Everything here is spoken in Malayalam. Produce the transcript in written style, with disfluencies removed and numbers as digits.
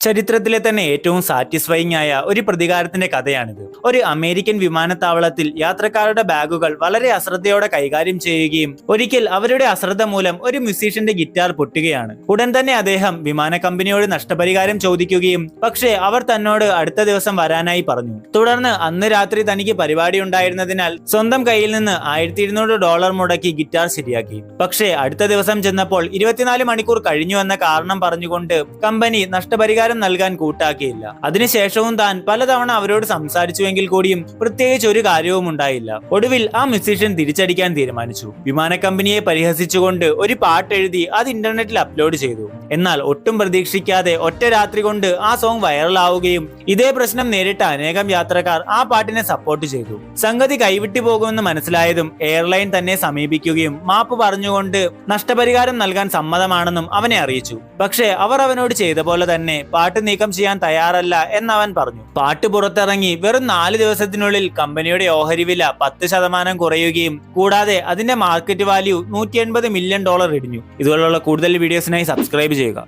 ചരിത്രത്തിലെ തന്നെ ഏറ്റവും സാറ്റിസ്ഫൈങ് ആയ ഒരു പ്രതികാരത്തിന്റെ കഥയാണിത്. ഒരു അമേരിക്കൻ വിമാനത്താവളത്തിൽ യാത്രക്കാരുടെ ബാഗുകൾ വളരെ അശ്രദ്ധയോടെ കൈകാര്യം ചെയ്യുകയും ഒരിക്കൽ അവരുടെ അശ്രദ്ധ മൂലം ഒരു മ്യൂസീഷ്യന്റെ ഗിറ്റാർ പൊട്ടുകയാണ്. ഉടൻ തന്നെ അദ്ദേഹം വിമാന കമ്പനിയോട് നഷ്ടപരിഹാരം ചോദിക്കുകയും പക്ഷേ അവർ തന്നോട് അടുത്ത ദിവസം വരാനായി പറഞ്ഞു. തുടർന്ന് അന്ന് രാത്രി തനിക്ക് പരിപാടി ഉണ്ടായിരുന്നതിനാൽ സ്വന്തം കയ്യിൽ നിന്ന് $1200 മുടക്കി ഗിറ്റാർ ശരിയാക്കി. പക്ഷേ അടുത്ത ദിവസം ചെന്നപ്പോൾ 24 മണിക്കൂർ കഴിഞ്ഞു എന്ന കാരണം പറഞ്ഞുകൊണ്ട് കമ്പനി നഷ്ടപരിഹാരം നൽകാൻ കൂട്ടാക്കിയില്ല. അതിനുശേഷവും താൻ പലതവണ അവരോട് സംസാരിച്ചുവെങ്കിൽ കൂടിയും പ്രത്യേകിച്ച് ഒരു കാര്യവും ഉണ്ടായില്ല. ഒടുവിൽ ആ മ്യൂസീഷ്യൻ തിരിച്ചടിക്കാൻ തീരുമാനിച്ചു. വിമാന കമ്പനിയെ പരിഹസിച്ചുകൊണ്ട് ഒരു പാട്ട് എഴുതി അത് ഇന്റർനെറ്റിൽ അപ്ലോഡ് ചെയ്തു. എന്നാൽ ഒട്ടും പ്രതീക്ഷിക്കാതെ ഒറ്റ രാത്രി കൊണ്ട് ആ സോങ് വൈറലാവുകയും ഇതേ പ്രശ്നം നേരിട്ട അനേകം യാത്രക്കാർ ആ പാട്ടിനെ സപ്പോർട്ട് ചെയ്തു. സംഗതി കൈവിട്ടു പോകുമെന്ന് മനസ്സിലായതും എയർലൈൻ തന്നെ സമീപിക്കുകയും മാപ്പ് പറഞ്ഞുകൊണ്ട് നഷ്ടപരിഹാരം നൽകാൻ സമ്മതമാണെന്നും അവനെ അറിയിച്ചു. പക്ഷേ അവർ അവനോട് ചെയ്ത പോലെ തന്നെ പാട്ട് നീക്കം ചെയ്യാൻ തയ്യാറല്ല എന്നവൻ പറഞ്ഞു. പാട്ട് പുറത്തിറങ്ങി വെറും 4 ദിവസത്തിനുള്ളിൽ കമ്പനിയുടെ ഓഹരി വില 10% കുറയുകയും കൂടാതെ അതിന്റെ മാർക്കറ്റ് വാല്യൂ $180 മില്യൺ ഇടിഞ്ഞു. ഇതുപോലുള്ള കൂടുതൽ വീഡിയോസിനായി സബ്സ്ക്രൈബ് ചെയ്യുക.